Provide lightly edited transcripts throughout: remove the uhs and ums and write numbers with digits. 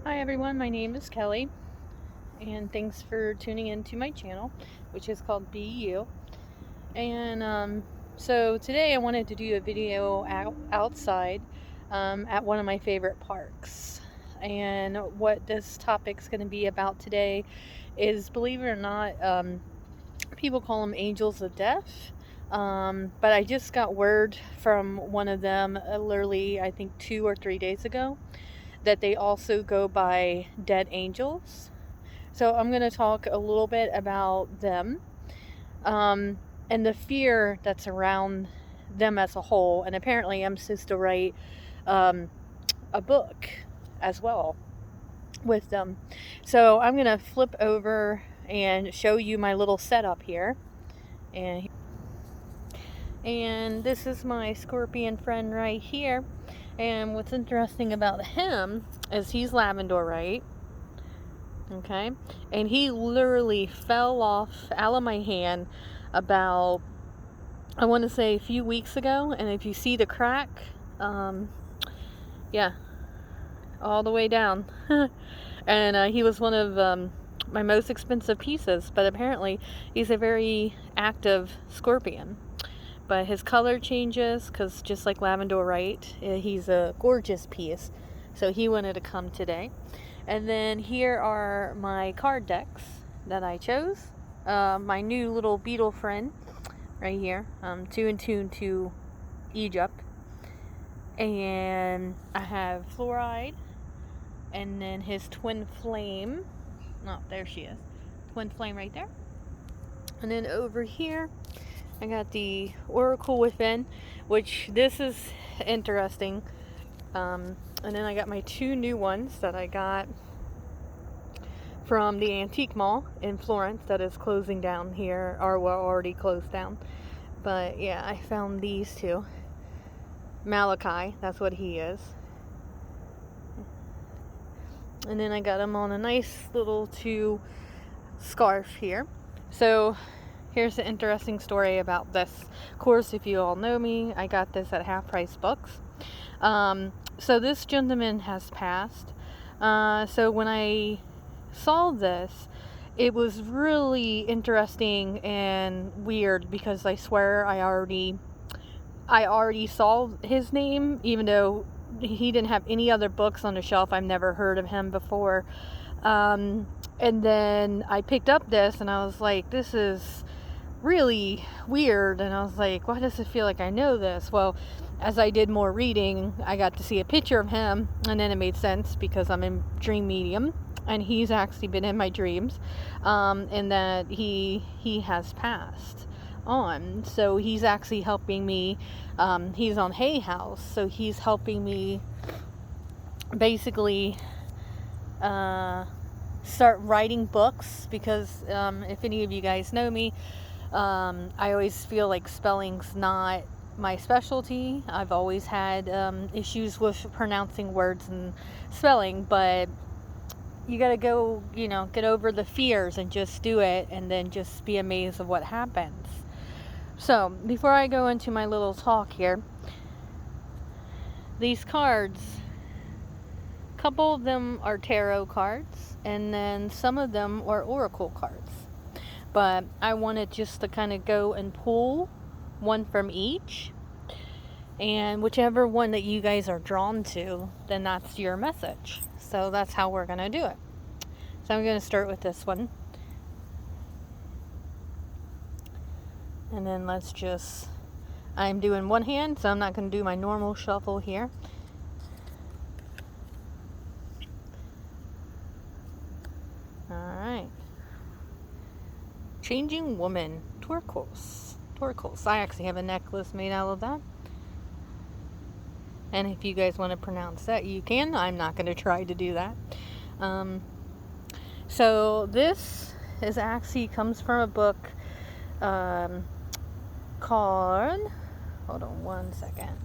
Hi everyone, my name is Kelly, and thanks for tuning in to my channel, which is called Be You. And so today I wanted to do a video outside at one of my favorite parks. And what this topic's going to be about today is, believe it or not, people call them angels of death. But I just got word from one of them literally, I think 2 or 3 days ago, that they also go by dead angels. So I'm going to talk a little bit about them and the fear that's around them as a whole. And apparently I'm supposed to write a book as well with them. So I'm going to flip over and show you my little setup here. And this is my scorpion friend right here. And what's interesting about him is he's Labradorite. Okay, and he literally fell off out of my hand about, I want to say, a few weeks ago. And if you see the crack, yeah, all the way down. And he was one of my most expensive pieces, but apparently he's a very active scorpion. But his color changes because, just like Labradorite, he's a gorgeous piece. So he wanted to come today. And then here are my card decks that I chose. My new little beetle friend right here. 2 and Tune to Egypt. And I have Fluoride. And then his Twin Flame. Oh, there she is. Twin Flame right there. And then over here, I got the Oracle Within, which this is interesting. And then I got my 2 new ones that I got from the Antique Mall in Florence that is closing down here, or well, already closed down. But yeah, I found these 2. Malachi, that's what he is. And then I got him on a nice little 2 scarf here. So here's the interesting story about this. Of course, if you all know me, I got this at Half Price Books. So this gentleman has passed. So when I saw this, it was really interesting and weird because I swear I already saw his name, even though he didn't have any other books on the shelf. I've never heard of him before. And then I picked up this and I was like, this is really weird. And I was like, why does it feel like I know this? Well, as I did more reading, I got to see a picture of him, and then it made sense because I'm in dream medium, and he's actually been in my dreams, and that he has passed on. So he's actually helping me. He's on Hay House, so he's helping me basically start writing books because if any of you guys know me, I always feel like spelling's not my specialty. I've always had issues with pronouncing words and spelling, but you gotta go, get over the fears and just do it, and then just be amazed of what happens. So before I go into my little talk here, these cards, a couple of them are tarot cards, and then some of them are oracle cards. But I wanted just to kind of go and pull one from each, and whichever one that you guys are drawn to, then that's your message. So that's how we're going to do it. So I'm going to start with this one. And then I'm doing one hand, so I'm not going to do my normal shuffle here. Alright. Changing Woman, turquoise. I actually have a necklace made out of that. And if you guys want to pronounce that, you can. I'm not going to try to do that. So this is actually comes from a book called, hold on one second,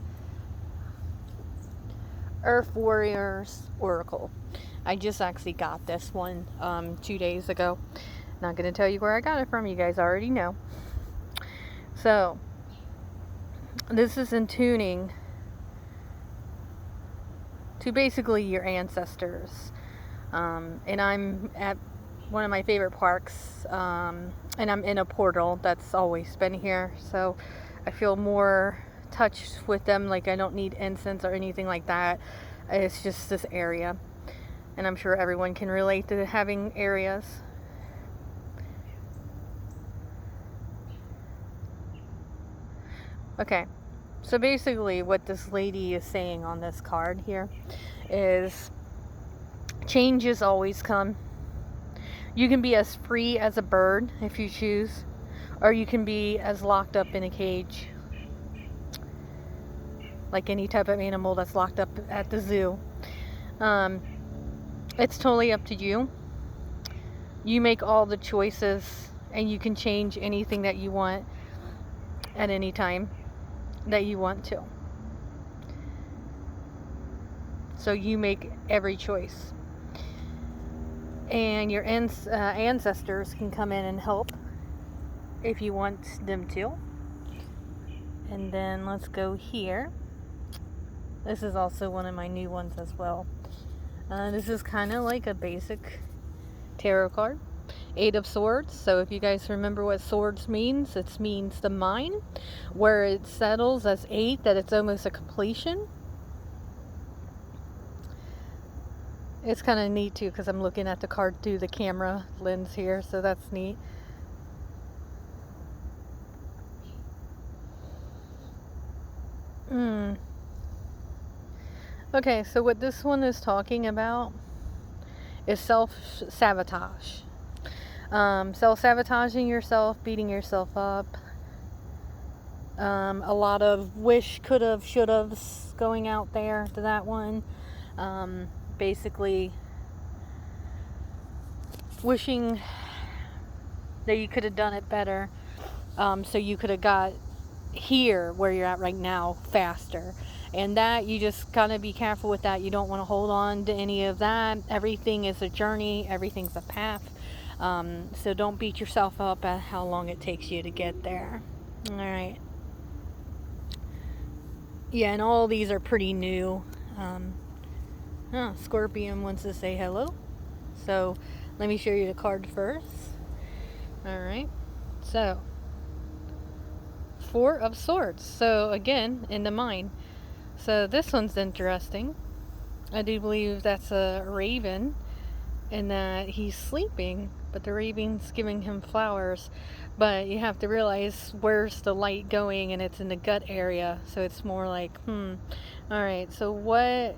Earth Warriors Oracle. I just actually got this one 2 days ago. Not going to tell you where I got it from. You guys already know. So this is in tuning to basically your ancestors, And I'm at one of my favorite parks, and I'm in a portal that's always been here, so I feel more touched with them. Like, I don't need incense or anything like that. It's just this area, and I'm sure everyone can relate to having areas. Okay, so basically what this lady is saying on this card here is changes always come. You can be as free as a bird if you choose, or you can be as locked up in a cage, like any type of animal that's locked up at the zoo. It's totally up to you. You make all the choices, and you can change anything that you want at any time that you want to. So you make every choice. And your ancestors can come in and help if you want them to. And then let's go here. This is also one of my new ones as well. This is kind of like a basic tarot card. 8 of Swords. So if you guys remember what swords means, it means the mind. Where it settles as 8, that it's almost a completion. It's kind of neat too, because I'm looking at the card through the camera lens here, so that's neat. Okay, so what this one is talking about is self-sabotage. Self-sabotaging yourself, beating yourself up. A lot of wish, could've, should'ves going out there to that one. Basically wishing that you could have done it better, so you could have got here where you're at right now faster. And that, you just gotta be careful with that. You don't want to hold on to any of that. Everything is a journey, everything's a path. So don't beat yourself up at how long it takes you to get there. Alright. Yeah, and all these are pretty new. Scorpion wants to say hello. So let me show you the card first. Alright. So 4 of Swords. So again, in the mind. So this one's interesting. I do believe that's a raven, and that he's sleeping, but the raven's giving him flowers. But you have to realize where's the light going, and it's in the gut area. So it's more like, alright, so what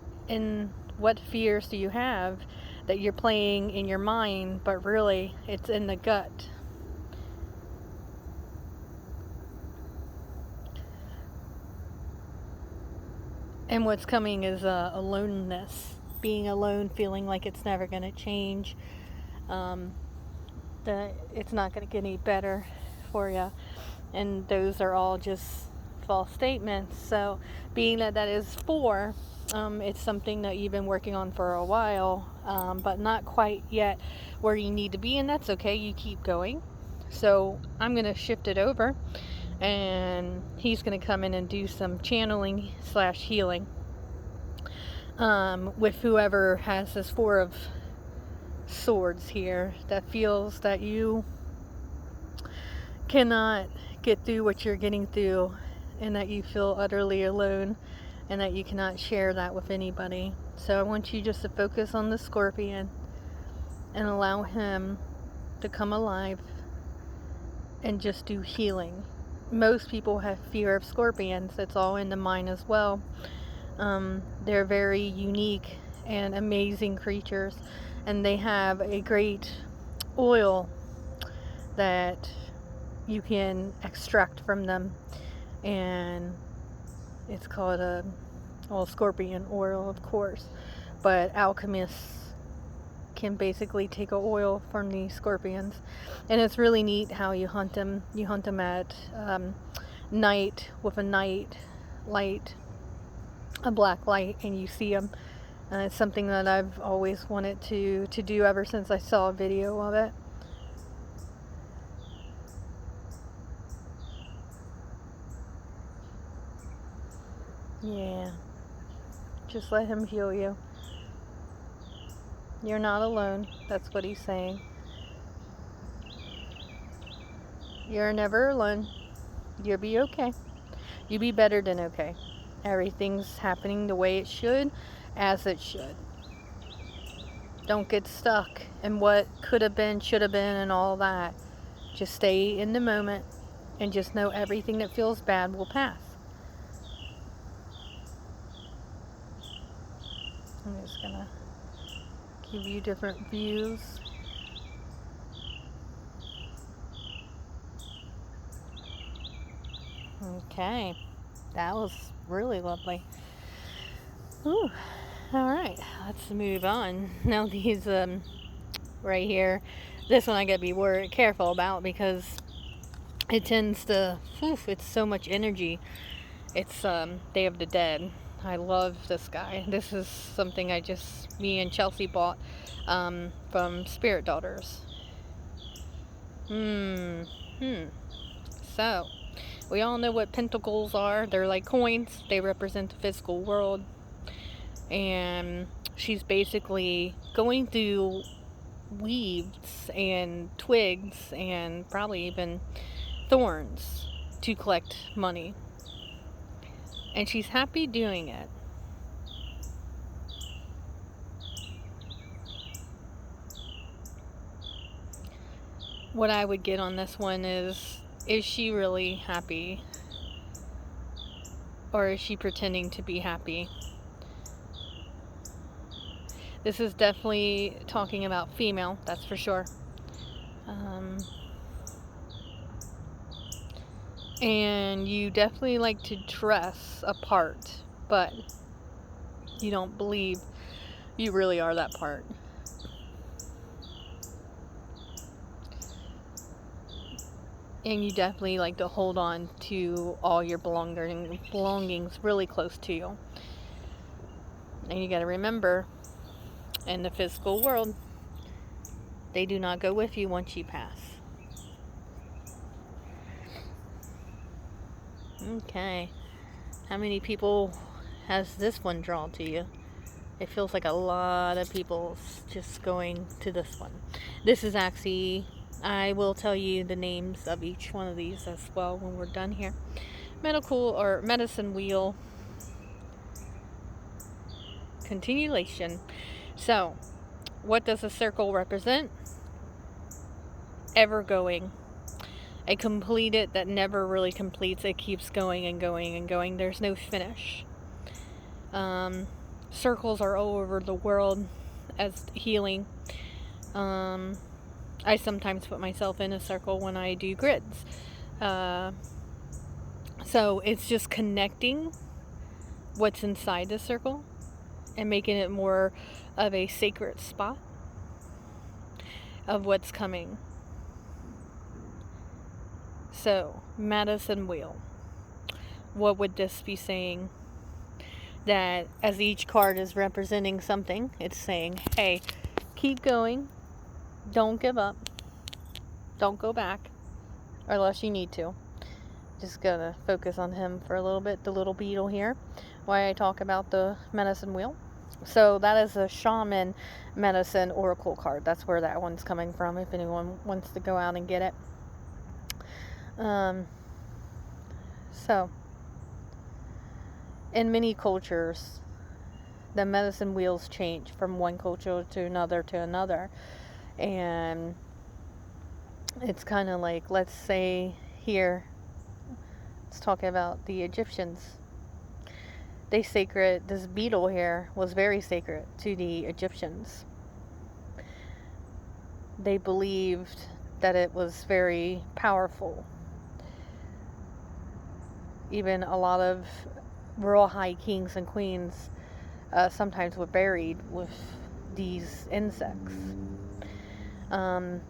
fears do you have that you're playing in your mind, but really it's in the gut? And what's coming is aloneness. Being alone, feeling like it's never going to change. That it's not going to get any better for you. And those are all just false statements. So being that that is 4, it's something that you've been working on for a while, but not quite yet where you need to be. And that's okay. You keep going. So I'm going to shift it over. And he's going to come in and do some channeling / healing with whoever has this 4 of Swords here, that feels that you cannot get through what you're getting through, and that you feel utterly alone, and that you cannot share that with anybody. So I want you just to focus on the Scorpion and allow him to come alive and just do healing. Most people have fear of scorpions. It's all in the mind as well. They're very unique and amazing creatures, and they have a great oil that you can extract from them, and it's called scorpion oil, of course, but alchemists can basically take an oil from these scorpions, and it's really neat how you hunt them. You hunt them at night with a night light, a black light, and you see them. It's something that I've always wanted to do ever since I saw a video of it. Yeah, just let him heal you. You're not alone. That's what he's saying. You're never alone. You'll be okay. You'll be better than okay. Everything's happening the way it should, as it should. Don't get stuck in what could have been, should have been, and all that. Just stay in the moment and just know everything that feels bad will pass. I'm just gonna give you different views. Okay, that was really lovely. Ooh, all right, let's move on. Now these right here, this one I gotta be careful about because it tends to, it's so much energy. It's Day of the Dead. I love this guy. This is something me and Chelsea bought from Spirit Daughters. So, we all know what pentacles are. They're like coins. They represent the physical world. And she's basically going through weeds and twigs and probably even thorns to collect money. And she's happy doing it. What I would get on this one is she really happy? Or is she pretending to be happy? This is definitely talking about female, that's for sure. And you definitely like to dress a part, but you don't believe you really are that part. And you definitely like to hold on to all your belongings really close to you. And you got to remember, in the physical world, they do not go with you once you pass. Okay. How many people has this one drawn to you? It feels like a lot of people just going to this one. This is actually, I will tell you the names of each one of these as well when we're done here. Medical or medicine wheel. Continuation. So, what does a circle represent? Ever going. A completed that never really completes. It keeps going and going and going. There's no finish. Circles are all over the world as healing. I sometimes put myself in a circle when I do grids. So it's just connecting what's inside the circle and making it more of a sacred spot of what's coming. So, medicine wheel. What would this be saying? That as each card is representing something, it's saying, hey, keep going. Don't give up. Don't go back. Unless you need to. Just gonna focus on him for a little bit, the little beetle here. Why I talk about the medicine wheel. So that is a shaman medicine oracle card. That's where that one's coming from, if anyone wants to go out and get it. So, in many cultures, the medicine wheels change from one culture to another. And it's kind of like, let's say here, let's talk about the Egyptians. This beetle here was very sacred to the Egyptians. They believed that it was very powerful. Even a lot of royal high kings and queens sometimes were buried with these insects.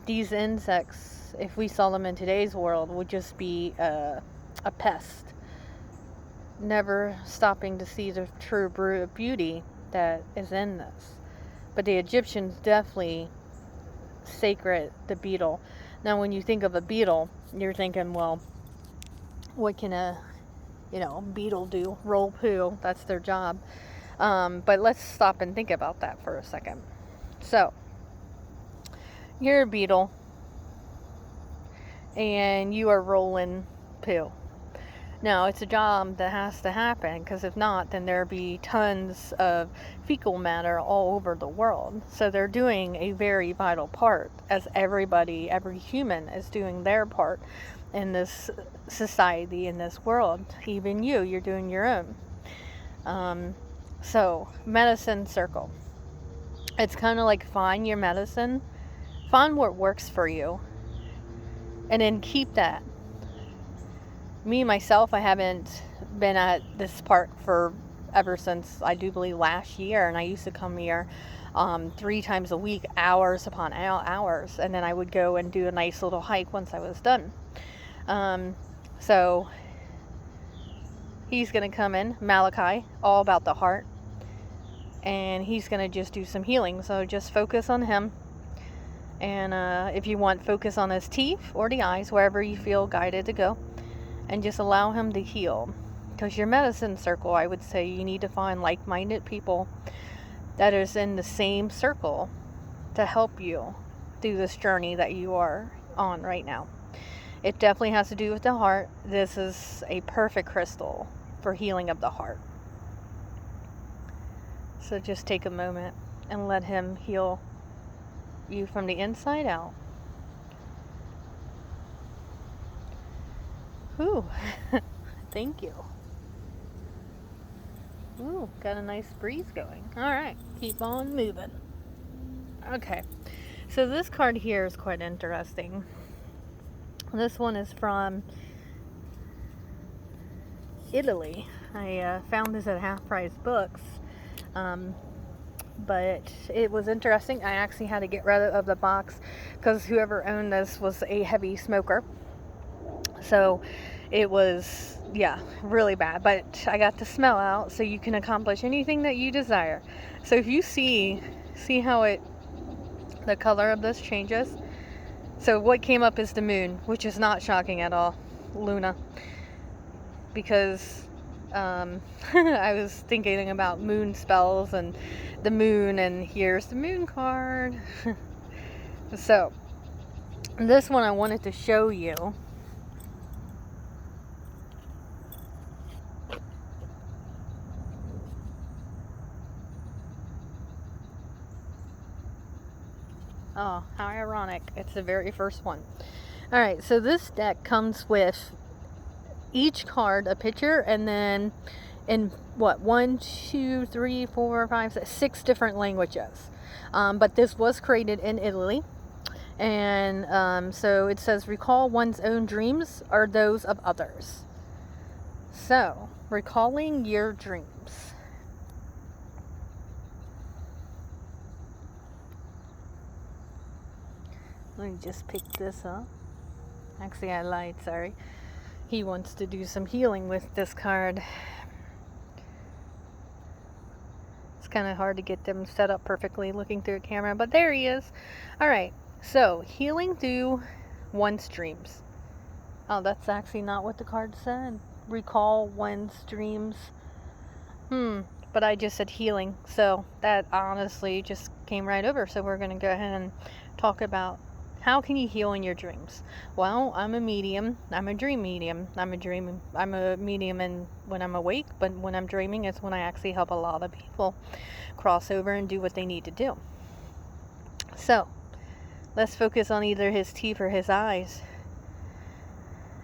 These insects, if we saw them in today's world, would just be a pest. Never stopping to see the true beauty that is in this. But the Egyptians definitely sacred the beetle. Now when you think of a beetle, you're thinking, well, what can a beetle do? Roll poo. That's their job. But let's stop and think about that for a second. So, you're a beetle and you are rolling poo. Now, it's a job that has to happen, because if not, then there'd be tons of fecal matter all over the world. So they're doing a very vital part, as everybody, every human is doing their part in this society, in this world. Even you're doing your own. So, medicine circle. It's kind of like find your medicine, find what works for you, and then keep that. Me, myself, I haven't been at this park for ever since, I do believe, last year, and I used to come here 3 times a week, hours upon hours, and then I would go and do a nice little hike once I was done. So he's going to come in, Malachi, all about the heart, and he's going to just do some healing. So just focus on him, and if you want, focus on his teeth or the eyes, wherever you feel guided to go, and just allow him to heal. Because your medicine circle, I would say you need to find like-minded people that is in the same circle to help you through this journey that you are on right now. It definitely has to do with the heart. This is a perfect crystal for healing of the heart. So just take a moment and let him heal you from the inside out. Ooh, thank you. Ooh, got a nice breeze going. Alright, keep on moving. Okay, so this card here is quite interesting. This one is from Italy. I found this at Half Price Books, but it was interesting. I actually had to get rid of the box because whoever owned this was a heavy smoker. So it was, really bad. But I got the smell out, so you can accomplish anything that you desire. So if you see how the color of this changes. So what came up is the moon, which is not shocking at all, Luna, because I was thinking about moon spells and the moon, and here's the moon card. So this one I wanted to show you. Oh, how ironic. It's the very first one. Alright, so this deck comes with each card a picture, and then in 6 different languages. But this was created in Italy. And so it says, recall one's own dreams or those of others. So, recalling your dreams. Let me just pick this up. Actually, I lied, sorry. He wants to do some healing with this card. It's kind of hard to get them set up perfectly looking through a camera, but there he is. Alright, so healing through one's dreams. Oh, that's actually not what the card said. Recall one's dreams. But I just said healing, so that honestly just came right over. So we're going to go ahead and talk about how can you heal in your dreams. Well, I'm a medium. I'm a dream medium. I'm a medium when I'm awake, but when I'm dreaming, it's when I actually help a lot of people cross over and do what they need to do. So, let's focus on either his teeth or his eyes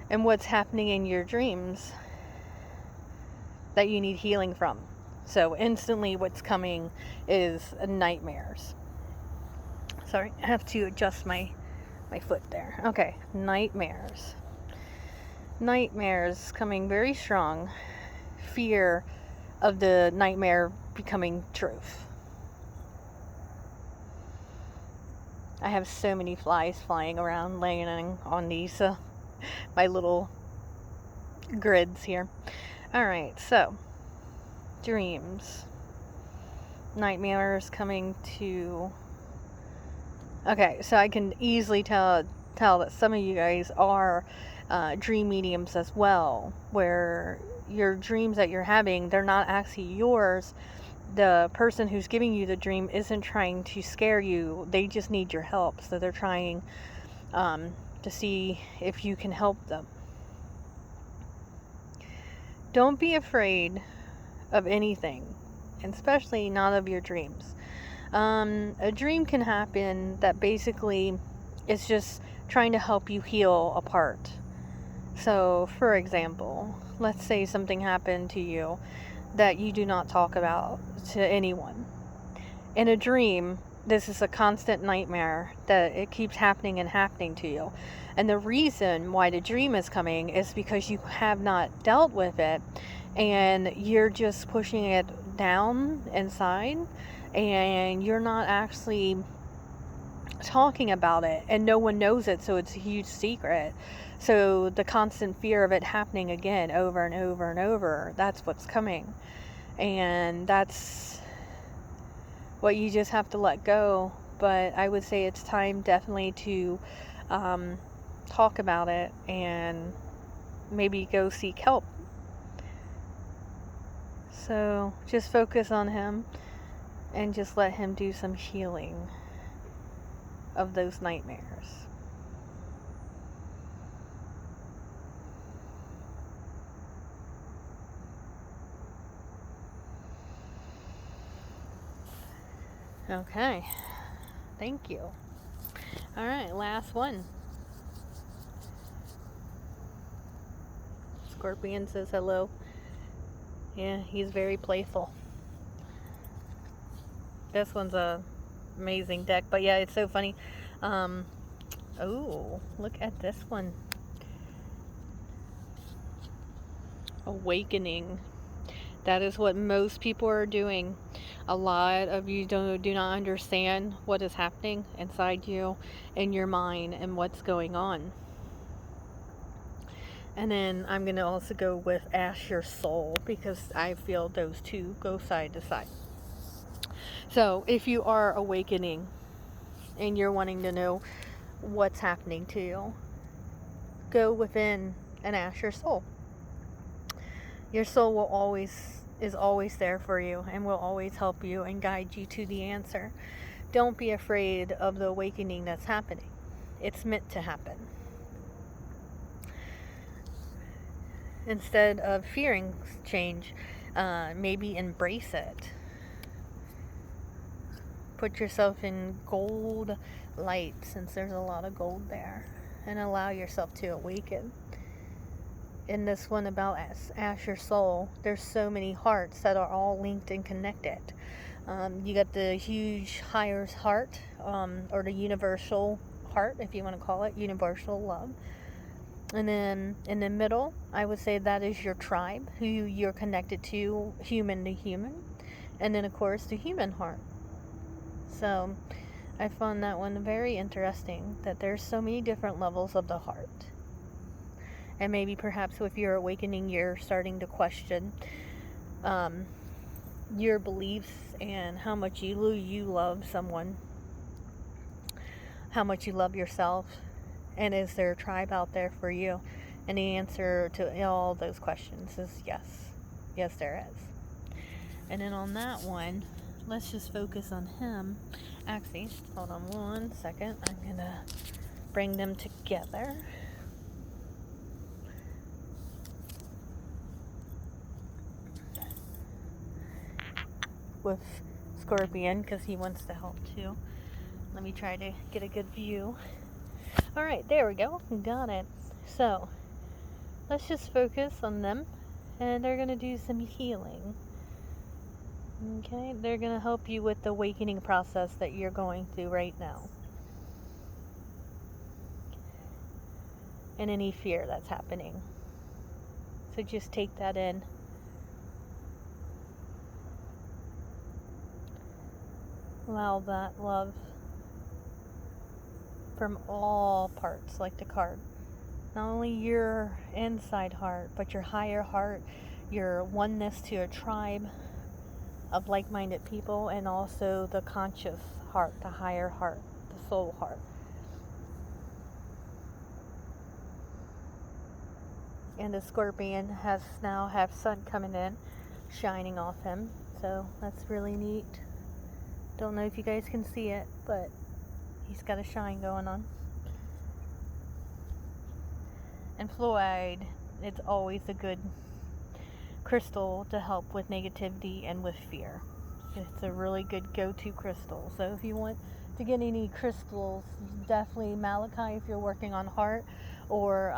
and what's happening in your dreams that you need healing from. So, instantly what's coming is nightmares. Sorry, I have to adjust my foot there. Okay, nightmares. Nightmares coming very strong. Fear of the nightmare becoming truth. I have so many flies flying around, laying on these my little grids here. Alright, so dreams. Nightmares coming to... Okay, so I can easily tell that some of you guys are dream mediums as well, where your dreams that you're having, they're not actually yours, the person who's giving you the dream isn't trying to scare you. They just need your help. So they're trying to see if you can help them. Don't be afraid of anything, and especially not of your dreams. A dream can happen that basically is just trying to help you heal a part. So, for example, let's say something happened to you that you do not talk about to anyone. In a dream, this is a constant nightmare that it keeps happening and happening to you. And the reason why the dream is coming is because you have not dealt with it and you're just pushing it down inside and you're not actually talking about it, and no one knows it, so it's a huge secret. So the constant fear of it happening again over and over and over, that's what's coming. And that's what you just have to let go. But I would say it's time definitely to talk about it and maybe go seek help. So just focus on him and just let him do some healing of those nightmares. Okay, thank you. All right, last one. Scorpion says hello. Yeah, he's very playful. This one's a amazing deck, but yeah, it's so funny. Oh, look at this one. Awakening. That is what most people are doing. A lot of you do not understand what is happening inside you, in your mind, and what's going on. And then I'm going to also go with Ask Your Soul, because I feel those two go side to side. So if you are awakening and you're wanting to know what's happening to you, go within and ask your soul. Your soul is always there for you and will always help you and guide you to the answer. Don't be afraid of the awakening that's happening. It's meant to happen. Instead of fearing change, maybe embrace it. Put yourself in gold light, since there's a lot of gold there, and allow yourself to awaken. In this one about Ask Your Soul, there's so many hearts that are all linked and connected. You got the huge higher heart, or the universal heart, if you want to call it, universal love. And then in the middle, I would say that is your tribe, who you're connected to, human to human. And then, of course, the human heart. So I found that one very interesting, that there's so many different levels of the heart. And maybe perhaps with your awakening, you're starting to question your beliefs and how much you love someone, how much you love yourself, and is there a tribe out there for you? And the answer to all those questions is yes. Yes, there is. And then on that one, let's just focus on him. Actually, hold on one second. I'm going to bring them together. With Scorpion, because he wants to help too. Let me try to get a good view. Alright, there we go. Got it. So, let's just focus on them, and they're going to do some healing. Okay, they're going to help you with the awakening process that you're going through right now. And any fear that's happening. So just take that in. Allow that love from all parts, like the card. Not only your inside heart, but your higher heart, your oneness to a tribe of like-minded people, and also the conscious heart, the higher heart, the soul heart. And the Scorpion has now have sun coming in, shining off him. so that's really neat. Don't know if you guys can see it, but he's got a shine going on. And fluoride, it's always a good crystal to help with negativity and with fear. It's a really good go-to crystal. So if you want to get any crystals, definitely malachite if you're working on heart, or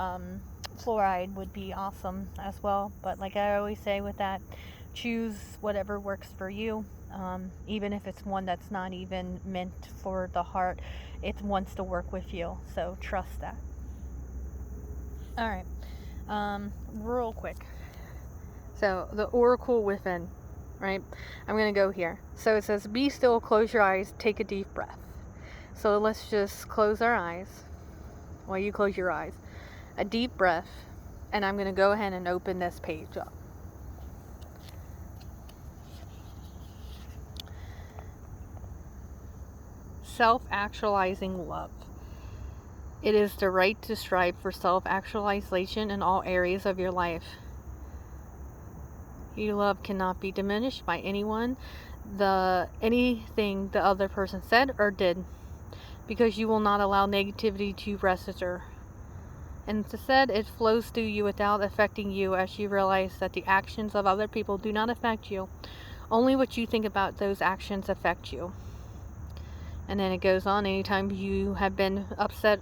fluoride would be awesome as well. But like I always say with that, choose whatever works for you. Even if it's one that's not even meant for the heart, it wants to work with you. So trust that. All right, real quick. So the oracle within, right? I'm going to go here. So it says, be still, close your eyes, take a deep breath. So let's just close our eyes. While you close your eyes. A deep breath. And I'm going to go ahead and open this page up. Self-actualizing love. It is the right to strive for self-actualization in all areas of your life. Your love cannot be diminished by anything the other person said or did, because you will not allow negativity to register. Instead, it flows through you without affecting you, as you realize that the actions of other people do not affect you. Only what you think about those actions affect you. And then it goes on, anytime you have been upset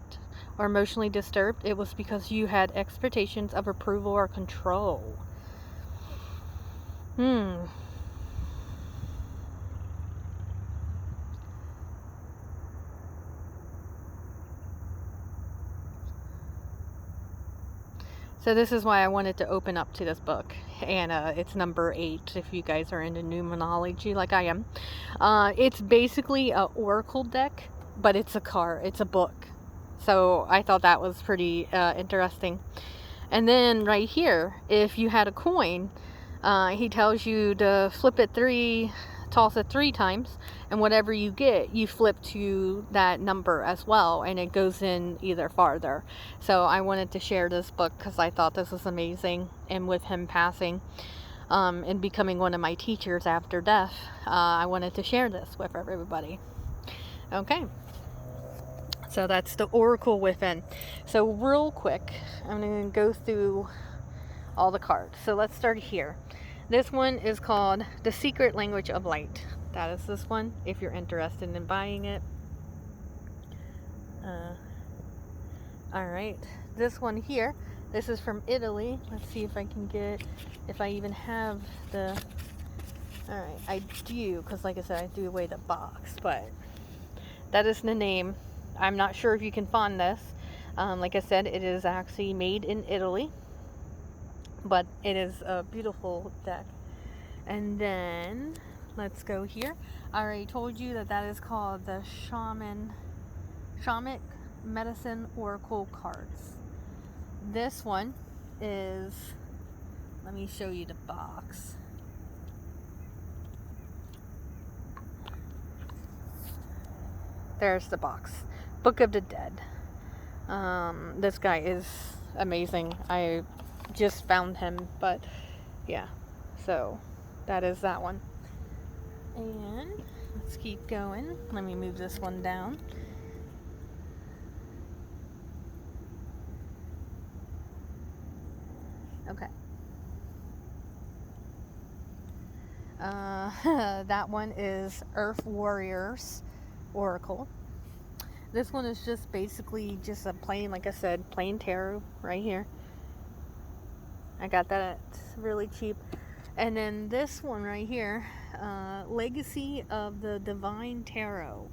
or emotionally disturbed, it was because you had expectations of approval or control. So this is why I wanted to open up to this book, and it's number 8 if you guys are into numerology like I am. It's basically a oracle deck, but it's a book. So I thought that was pretty interesting. And then right here, if you had a coin, he tells you to toss it 3 times, and whatever you get, you flip to that number as well, and it goes in either farther. So I wanted to share this book because I thought this was amazing, and with him passing and becoming one of my teachers after death, I wanted to share this with everybody. Okay. So that's the Oracle Within. So real quick, I'm going to go through all the cards. So let's start here. This one is called The Secret Language of Light. That is this one, if you're interested in buying it. Alright, this one here, this is from Italy. Let's see if I even have the... Alright, I do, because like I said, I threw away the box, but that is the name. I'm not sure if you can find this. Like I said, it is actually made in Italy, but it is a beautiful deck. And then let's go here. I already told you that is called the Shamanic Medicine Oracle cards. This one is, let me show you the box. There's the box. Book of the Dead. This guy is amazing. I just found him, but yeah. So that is that one. And let's keep going. Let me move this one down. Okay. That one is Earth Warriors Oracle. This one is just basically just a plain, like I said, plain tarot right here. I got that really cheap. And then this one right here, Legacy of the Divine Tarot.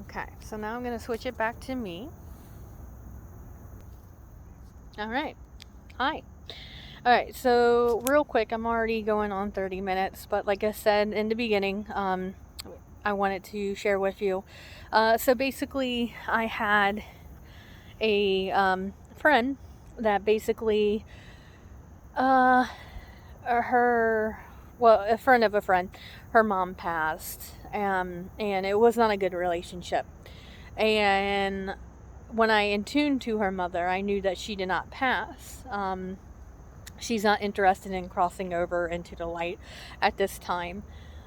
Okay, so now I'm going to switch it back to me. Alright, hi. Alright, so real quick, I'm already going on 30 minutes, but like I said in the beginning, I wanted to share with you. So basically, I had a friend that basically, a friend of a friend, her mom passed, and it was not a good relationship. And when I in tuned to her mother, I knew that she did not pass. she's not interested in crossing over into the light at this time.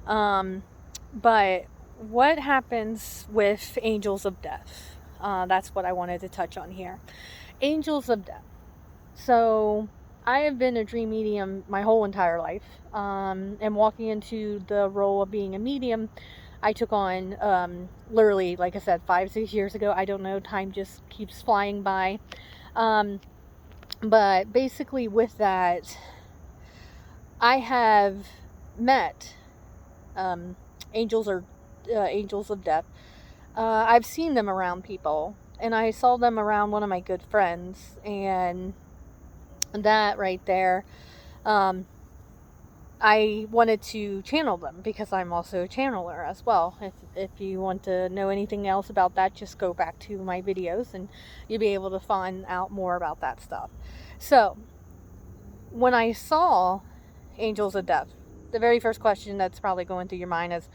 But what happens with angels of death? That's what I wanted to touch on here. Angels of death. So I have been a dream medium my whole entire life. And walking into the role of being a medium, I took on, literally, like I said, 5-6 years ago. I don't know, time just keeps flying by. But basically with that, I have met angels or angels of death. I've seen them around people, and I saw them around one of my good friends, and that right there, I wanted to channel them because I'm also a channeler as well. If you want to know anything else about that, just go back to my videos and you'll be able to find out more about that stuff. So when I saw angels of death, the very first question that's probably going through your mind is,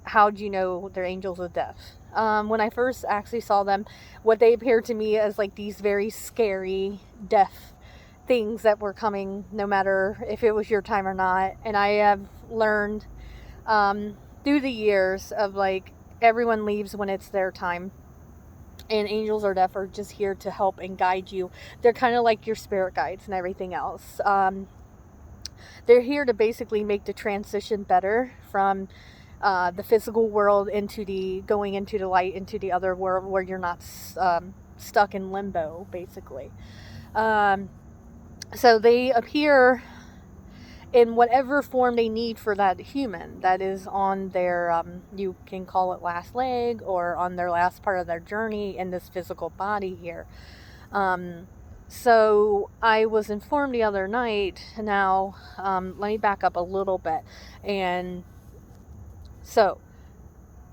how do you know they're angels of death? When I first actually saw them, what they appeared to me as like these very scary death things that were coming, no matter if it was your time or not. And I have learned through the years of like, everyone leaves when it's their time, and angels or death are just here to help and guide you. They're kind of like your spirit guides and everything else. They're here to basically make the transition better from the physical world into going into the light, into the other world where you're not stuck in limbo, basically. So they appear in whatever form they need for that human that is on their, you can call it last leg, or on their last part of their journey in this physical body here. So I was informed the other night. Now, let me back up a little bit. And so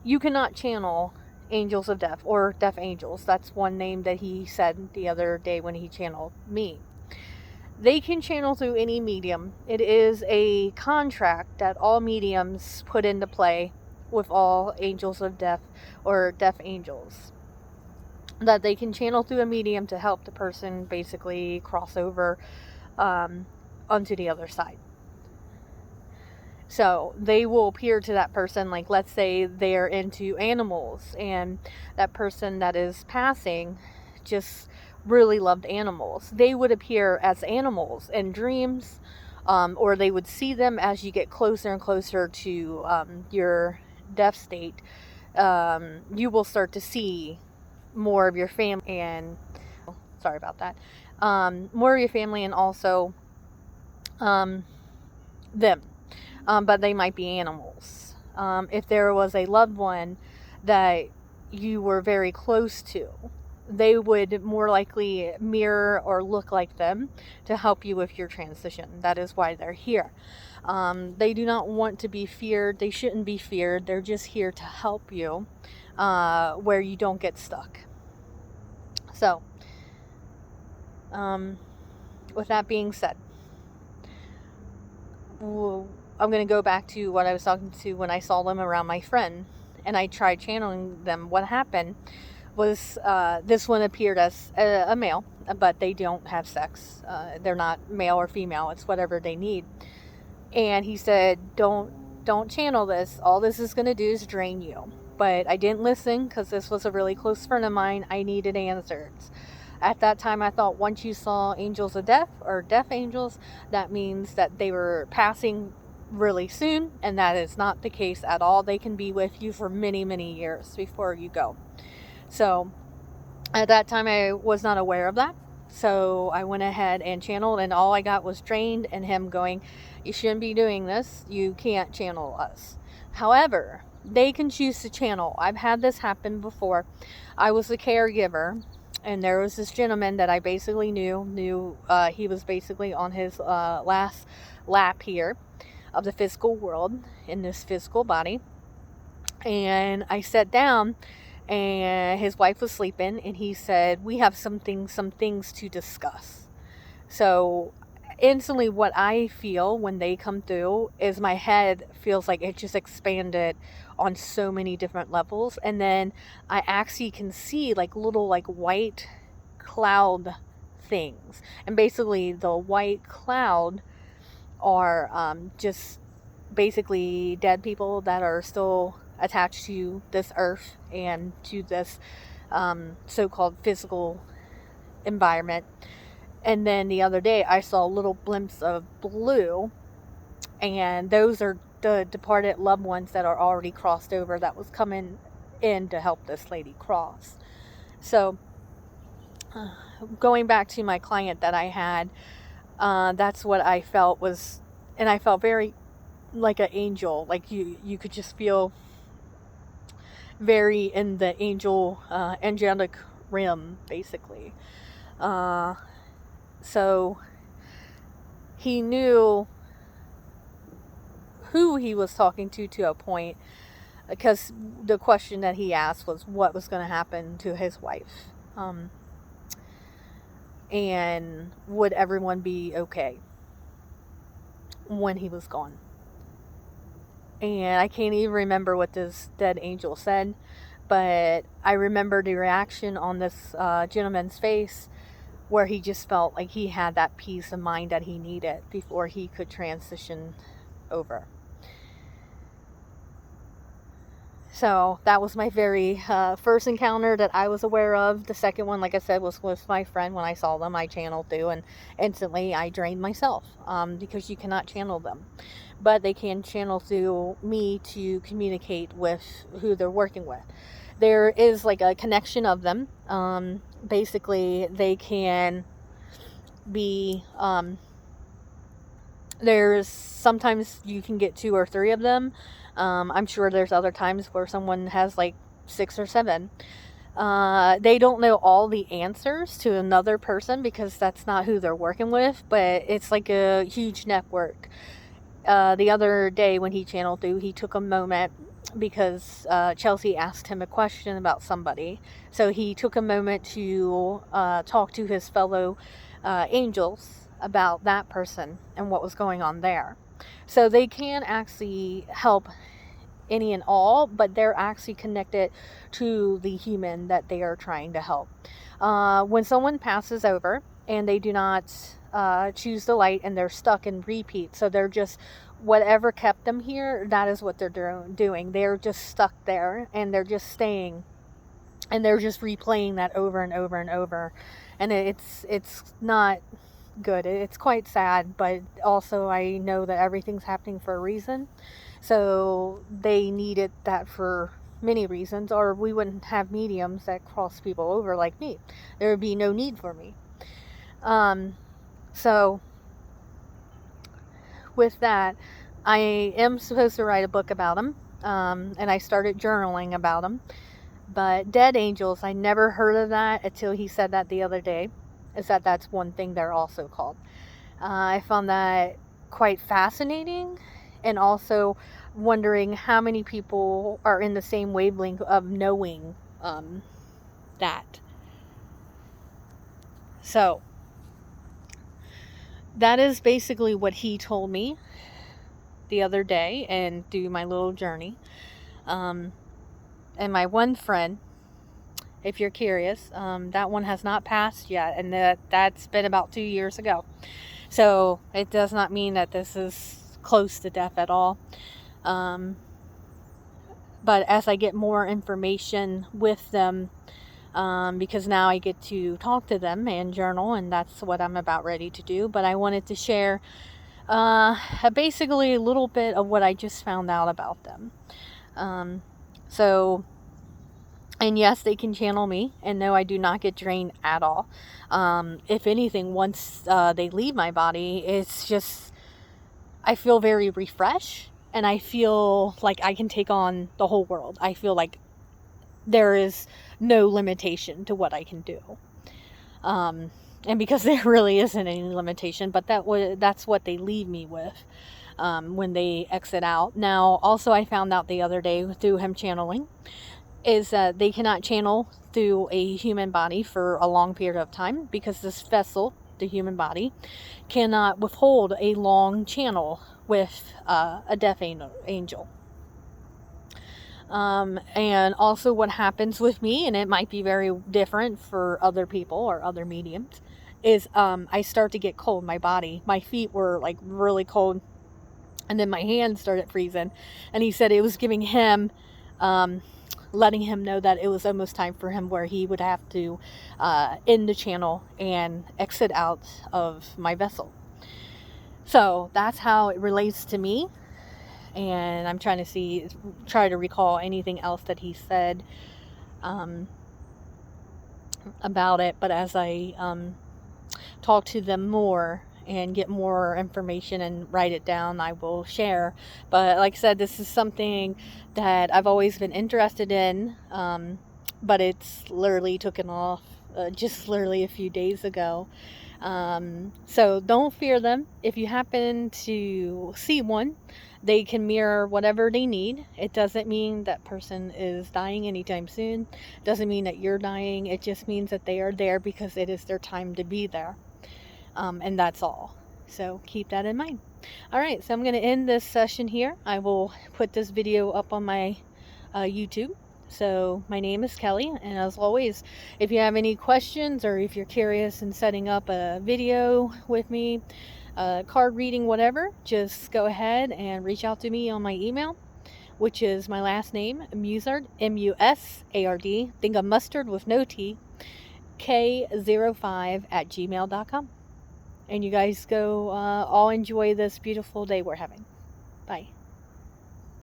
you cannot channel angels of death or death angels. That's one name that he said the other day when he channeled me. They can channel through any medium. It is a contract that all mediums put into play with all angels of death or death angels, that they can channel through a medium to help the person basically cross over onto the other side. So they will appear to that person, like let's say they're into animals, and that person that is passing just really loved animals. They would appear as animals in dreams, or they would see them as you get closer and closer to your death state. You will start to see more of your family, and sorry about that, more of your family, and also them, but they might be animals. If there was a loved one that you were very close to, they would more likely mirror or look like them to help you with your transition. That is why they're here. They do not want to be feared. They shouldn't be feared. They're just here to help you where you don't get stuck. So, with that being said, I'm going to go back to what I was talking to when I saw them around my friend and I tried channeling them. What happened was this one appeared as a male, but they don't have sex. They're not male or female. It's whatever they need. And he said, don't channel this. All this is going to do is drain you. But I didn't listen because this was a really close friend of mine. I needed answers. At that time, I thought once you saw angels of death or death angels, that means that they were passing really soon. And that is not the case at all. They can be with you for many, many years before you go. So at that time, I was not aware of that. So I went ahead and channeled, and all I got was drained and him going, you shouldn't be doing this. You can't channel us. However, they can choose to channel. I've had this happen before. I was a caregiver, and there was this gentleman that I basically knew he was basically on his last lap here of the physical world in this physical body. And I sat down, and his wife was sleeping, and he said, we have some things to discuss. So instantly what I feel when they come through is my head feels like it just expanded on so many different levels. And then I actually can see like little like white cloud things. And basically the white cloud are just basically dead people that are still attached to this earth and to this so-called physical environment. And then the other day I saw little blimps of blue, and those are the departed loved ones that are already crossed over, that was coming in to help this lady cross. So going back to my client that I had, that's what I felt was, and I felt very like an angel. Like you could just feel very in the angelic realm, basically. So he knew who he was talking to a point, because the question that he asked was what was going to happen to his wife, and would everyone be okay when he was gone. And I can't even remember what this dead angel said, but I remember the reaction on this gentleman's face, where he just felt like he had that peace of mind that he needed before he could transition over. So that was my very first encounter that I was aware of. The second one, like I said, was with my friend. When I saw them, I channeled through, and instantly I drained myself, because you cannot channel them. But they can channel through me to communicate with who they're working with. There is like a connection of them. Basically, they can be... there's sometimes you can get 2 or 3 of them. I'm sure there's other times where someone has like 6 or 7. They don't know all the answers to another person, because that's not who they're working with, but it's like a huge network. The other day when he channeled through, he took a moment because Chelsea asked him a question about somebody. So he took a moment to talk to his fellow angels about that person and what was going on there. So they can actually help any and all, but they're actually connected to the human that they are trying to help. When someone passes over and they do not choose the light, and they're stuck in repeat, so they're just, whatever kept them here, that is what they're doing. They're just stuck there, and they're just staying, and they're just replaying that over and over and over, and it's not good. It's quite sad, but also I know that everything's happening for a reason. So they needed that for many reasons, or we wouldn't have mediums that cross people over like me. There would be no need for me. So with that, I am supposed to write a book about them, and I started journaling about them. But dead angels, I never heard of that until he said that the other day, is that that's one thing they're also called. I found that quite fascinating, and also wondering how many people are in the same wavelength of knowing that. So that is basically what he told me the other day, and through my little journey. And my one friend, if you're curious, that one has not passed yet, and that's been about 2 years ago. So it does not mean that this is close to death at all. But as I get more information with them, because now I get to talk to them and journal, and that's what I'm about ready to do. But I wanted to share basically a little bit of what I just found out about them. So, and yes, they can channel me, and no, I do not get drained at all. If anything, once they leave my body, it's just, I feel very refreshed, and I feel like I can take on the whole world. I feel like there is no limitation to what I can do. And because there really isn't any limitation, but that's what they leave me with when they exit out. Now, also I found out the other day through him channeling, is that they cannot channel through a human body for a long period of time, because this vessel, the human body, cannot withhold a long channel with a death angel. And also what happens with me, and it might be very different for other people or other mediums, is I start to get cold. My body, my feet were like really cold, and then my hands started freezing. And he said it was giving him, letting him know that it was almost time for him where he would have to end the channel and exit out of my vessel. So that's how it relates to me. And I'm trying to try to recall anything else that he said about it. But as I talk to them more and get more information and write it down, I will share. But like I said, this is something that I've always been interested in, but it's literally taken off just literally a few days ago. So don't fear them. If you happen to see one, they can mirror whatever they need. It doesn't mean that person is dying anytime soon. It doesn't mean that you're dying. It just means that they are there because it is their time to be there. And that's all. So keep that in mind. All right, so I'm going to end this session here. I will put this video up on my YouTube. So my name is Kelly, and as always, if you have any questions or if you're curious in setting up a video with me, card reading, whatever, just go ahead and reach out to me on my email, which is my last name, Musard, M-U-S-A-R-D, think of mustard with no T, K05@gmail.com. And you guys go all enjoy this beautiful day we're having. Bye.